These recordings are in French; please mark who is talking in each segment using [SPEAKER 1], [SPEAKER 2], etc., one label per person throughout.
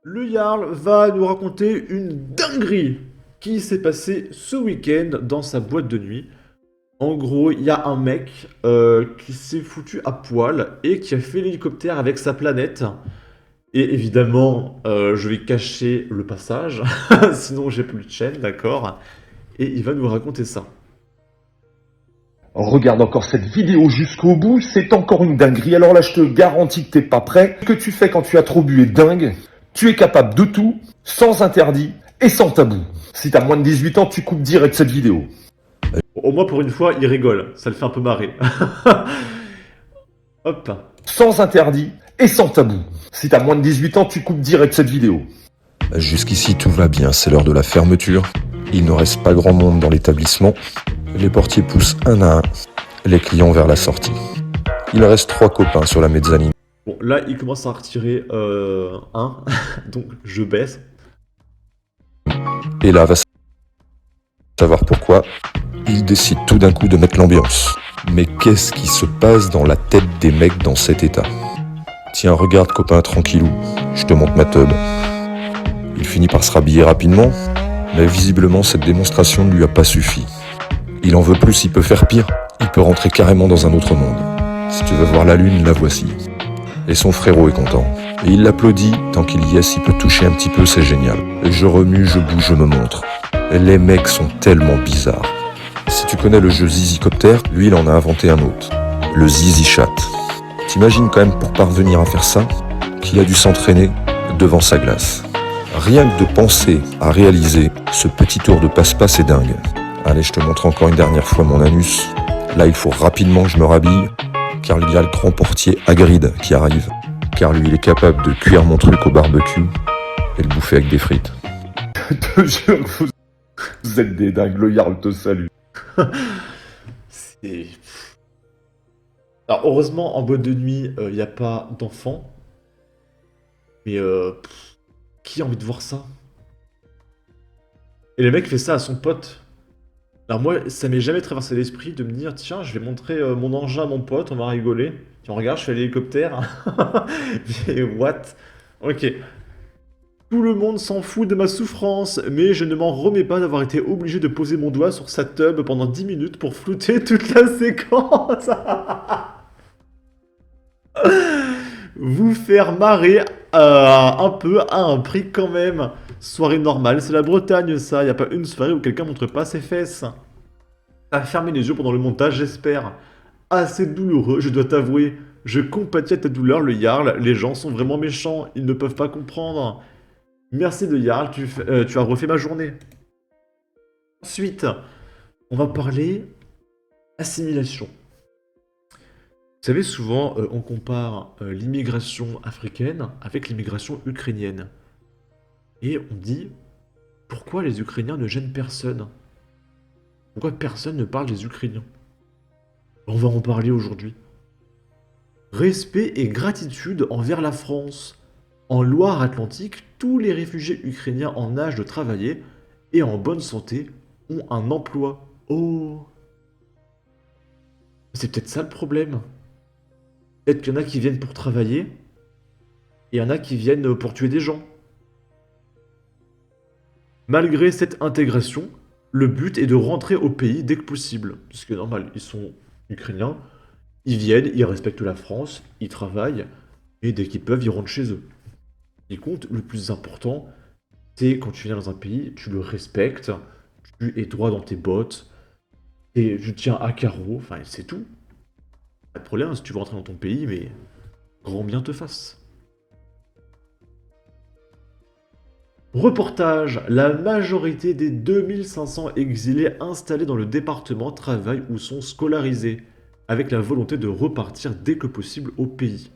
[SPEAKER 1] Le Jarl va nous raconter une dinguerie qui s'est passée ce week-end dans sa boîte de nuit. En gros, il y a un mec qui s'est foutu à poil et qui a fait l'hélicoptère avec sa planète. Et évidemment, je vais cacher le passage, sinon j'ai plus de chaîne, d'accord? Et il va nous raconter ça.
[SPEAKER 2] Regarde encore cette vidéo jusqu'au bout, c'est encore une dinguerie. Alors là, je te garantis que t'es pas prêt. Ce que tu fais quand tu as trop bu est dingue. Tu es capable de tout, sans interdit et sans tabou. Si t'as moins de 18 ans, tu coupes direct cette vidéo.
[SPEAKER 1] Au moins pour une fois, il rigole, ça le fait un peu marrer. Hop.
[SPEAKER 2] Sans interdit et sans tabou. Si t'as moins de 18 ans, tu coupes direct cette vidéo.
[SPEAKER 3] Jusqu'ici tout va bien, c'est l'heure de la fermeture. Il ne reste pas grand monde dans l'établissement. Les portiers poussent un à un les clients vers la sortie. Il reste 3 copains sur la mezzanine.
[SPEAKER 1] Bon, là, il commence à en retirer un, donc je baisse.
[SPEAKER 3] Et là, va savoir pourquoi, il décide tout d'un coup de mettre l'ambiance. Mais qu'est-ce qui se passe dans la tête des mecs dans cet état? Tiens, regarde copain, tranquillou, je te montre ma teub. Il finit par se rhabiller rapidement, mais visiblement cette démonstration ne lui a pas suffi. Il en veut plus, il peut faire pire. Il peut rentrer carrément dans un autre monde. Si tu veux voir la lune, la voici. Et son frérot est content. Et il l'applaudit, tant qu'il y est, s'il peut toucher un petit peu, c'est génial. Et je remue, je bouge, je me montre. Et les mecs sont tellement bizarres. Si tu connais le jeu Zizicopter, lui il en a inventé un autre. Le Zizi Chat. T'imagines quand même pour parvenir à faire ça, qu'il a dû s'entraîner devant sa glace. Rien que de penser à réaliser ce petit tour de passe-passe est dingue. Allez, je te montre encore une dernière fois mon anus. Là, il faut rapidement que je me rhabille, car il y a le grand portier Hagrid qui arrive. Car lui, il est capable de cuire mon truc au barbecue et le bouffer avec des frites.
[SPEAKER 2] Je te jure que vous êtes des dingues, le Jarl te salue.
[SPEAKER 1] C'est... Alors, heureusement, en boîte de nuit, il n'y a pas d'enfants. Mais qui a envie de voir ça? Et le mec fait ça à son pote. Alors moi, ça m'est jamais traversé l'esprit de me dire, tiens, je vais montrer mon engin à mon pote, on va rigoler. Tiens, regarde, je fais l'hélicoptère. Mais what? Ok. Tout le monde s'en fout de ma souffrance, mais je ne m'en remets pas d'avoir été obligé de poser mon doigt sur sa tub pendant 10 minutes pour flouter toute la séquence. Vous faire marrer un peu à un prix quand même. Soirée normale, c'est la Bretagne ça, y a pas une soirée où quelqu'un montre pas ses fesses. T'as fermé les yeux pendant le montage, j'espère. Assez douloureux, je dois t'avouer. Je compatis à ta douleur, le Jarl. Les gens sont vraiment méchants, ils ne peuvent pas comprendre. Merci de Jarl, tu as refait ma journée. Ensuite, on va parler assimilation. Vous savez, souvent, on compare l'immigration africaine avec l'immigration ukrainienne. Et on dit, pourquoi les Ukrainiens ne gênent personne? Pourquoi personne ne parle des Ukrainiens? On va en parler aujourd'hui. Respect et gratitude envers la France. En Loire-Atlantique, tous les réfugiés ukrainiens en âge de travailler et en bonne santé ont un emploi. Oh! C'est peut-être ça le problème. Peut-être qu'il y en a qui viennent pour travailler et il y en a qui viennent pour tuer des gens. Malgré cette intégration, le but est de rentrer au pays dès que possible. Parce que normal, ils sont ukrainiens, ils viennent, ils respectent la France, ils travaillent, et dès qu'ils peuvent, ils rentrent chez eux. Il compte, le plus important, c'est quand tu viens dans un pays, tu le respectes, tu es droit dans tes bottes, et tu tiens à carreau, enfin c'est tout. Pas de problème si tu veux rentrer dans ton pays, mais grand bien te fasse. Reportage. La majorité des 2500 exilés installés dans le département travaillent ou sont scolarisés, avec la volonté de repartir dès que possible au pays.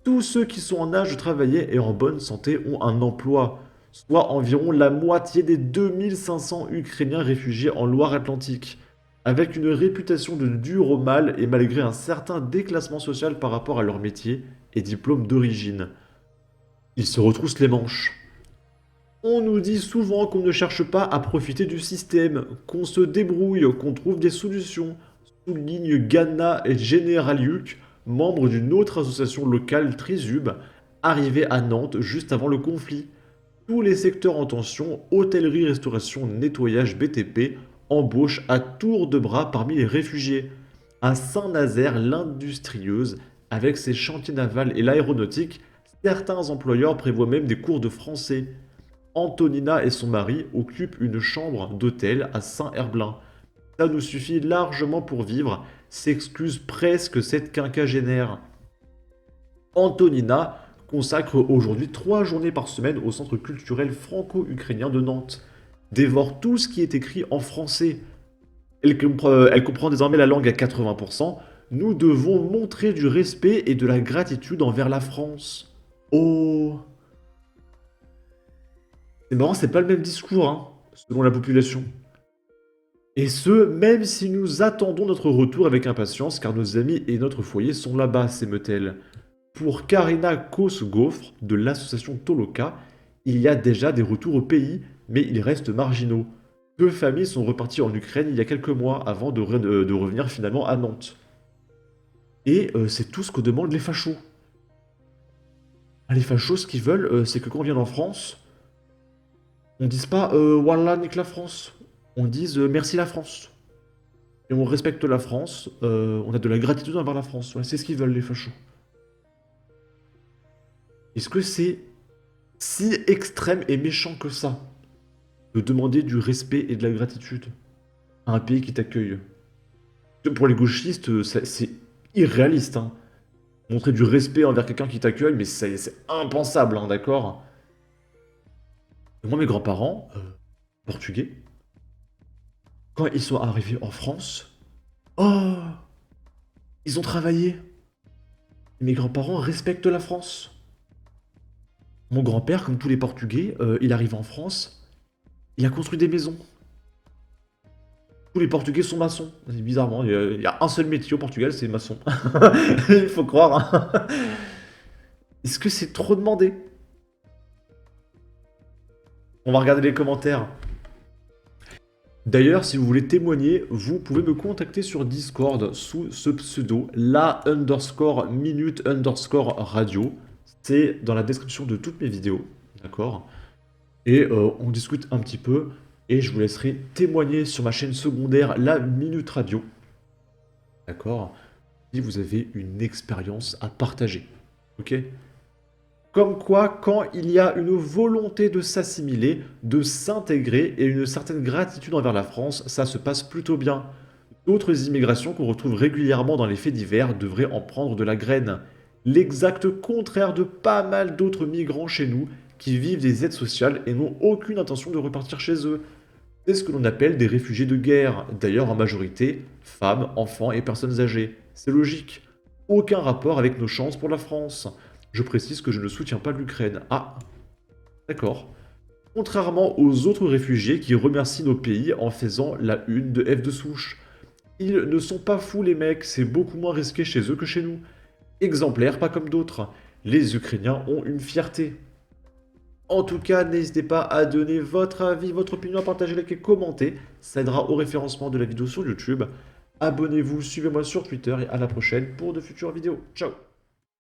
[SPEAKER 1] Tous ceux qui sont en âge de travailler et en bonne santé ont un emploi, soit environ la moitié des 2500 Ukrainiens réfugiés en Loire-Atlantique, avec une réputation de dur au mal et malgré un certain déclassement social par rapport à leur métier et diplôme d'origine. Ils se retroussent les manches. On nous dit souvent qu'on ne cherche pas à profiter du système, qu'on se débrouille, qu'on trouve des solutions, souligne Ganna et Generaliuk, membre d'une autre association locale Trisub, arrivés à Nantes juste avant le conflit. Tous les secteurs en tension, hôtellerie, restauration, nettoyage, BTP, embauchent à tour de bras parmi les réfugiés. À Saint-Nazaire, l'industrieuse, avec ses chantiers navals et l'aéronautique, certains employeurs prévoient même des cours de français. Antonina et son mari occupent une chambre d'hôtel à Saint-Herblain. Ça nous suffit largement pour vivre, s'excuse presque cette quinquagénaire. Antonina consacre aujourd'hui 3 journées par semaine au centre culturel franco-ukrainien de Nantes. Dévore tout ce qui est écrit en français. Elle comprend désormais la langue à 80%. Nous devons montrer du respect et de la gratitude envers la France. Oh! C'est marrant, c'est pas le même discours, hein, selon la population. Et ce, même si nous attendons notre retour avec impatience, car nos amis et notre foyer sont là-bas, s'émeut-elle. Pour Karina Kos-Gaufre, de l'association Toloka, il y a déjà des retours au pays, mais ils restent marginaux. 2 familles sont reparties en Ukraine il y a quelques mois, avant de revenir finalement à Nantes. Et c'est tout ce que demandent les fachos. Ah, les fachos, ce qu'ils veulent, c'est que quand on vient en France, on dise pas Wallah, nique la France. On dise merci la France. Et on respecte la France, on a de la gratitude envers la France. Ouais, c'est ce qu'ils veulent, les fachos. Est-ce que c'est si extrême et méchant que ça de demander du respect et de la gratitude à un pays qui t'accueille? Pour les gauchistes, c'est irréaliste, hein. Montrer du respect envers quelqu'un qui t'accueille, mais c'est impensable, hein, d'accord? Moi, mes grands-parents, portugais, quand ils sont arrivés en France, oh, ils ont travaillé. Mes grands-parents respectent la France. Mon grand-père, comme tous les Portugais, il arrive en France, il a construit des maisons. Tous les Portugais sont maçons. Bizarrement, il y a un seul métier au Portugal, c'est maçon. Il faut croire, hein. Est-ce que c'est trop demandé? On va regarder les commentaires. D'ailleurs, si vous voulez témoigner, vous pouvez me contacter sur Discord sous ce pseudo, la_minute_radio. C'est dans la description de toutes mes vidéos, d'accord? Et on discute un petit peu, et je vous laisserai témoigner sur ma chaîne secondaire, la Minute Radio. D'accord? Si vous avez une expérience à partager, ok? Comme quoi, quand il y a une volonté de s'assimiler, de s'intégrer et une certaine gratitude envers la France, ça se passe plutôt bien. D'autres immigrations qu'on retrouve régulièrement dans les faits divers devraient en prendre de la graine. L'exact contraire de pas mal d'autres migrants chez nous qui vivent des aides sociales et n'ont aucune intention de repartir chez eux. C'est ce que l'on appelle des réfugiés de guerre, d'ailleurs en majorité femmes, enfants et personnes âgées. C'est logique. Aucun rapport avec nos chances pour la France. Je précise que je ne soutiens pas l'Ukraine. Ah, d'accord. Contrairement aux autres réfugiés qui remercient nos pays en faisant la une de F de souche. Ils ne sont pas fous les mecs, c'est beaucoup moins risqué chez eux que chez nous. Exemplaires, pas comme d'autres. Les Ukrainiens ont une fierté. En tout cas, n'hésitez pas à donner votre avis, votre opinion, à partager, liker, commenter. Ça aidera au référencement de la vidéo sur YouTube. Abonnez-vous, suivez-moi sur Twitter et à la prochaine pour de futures vidéos. Ciao!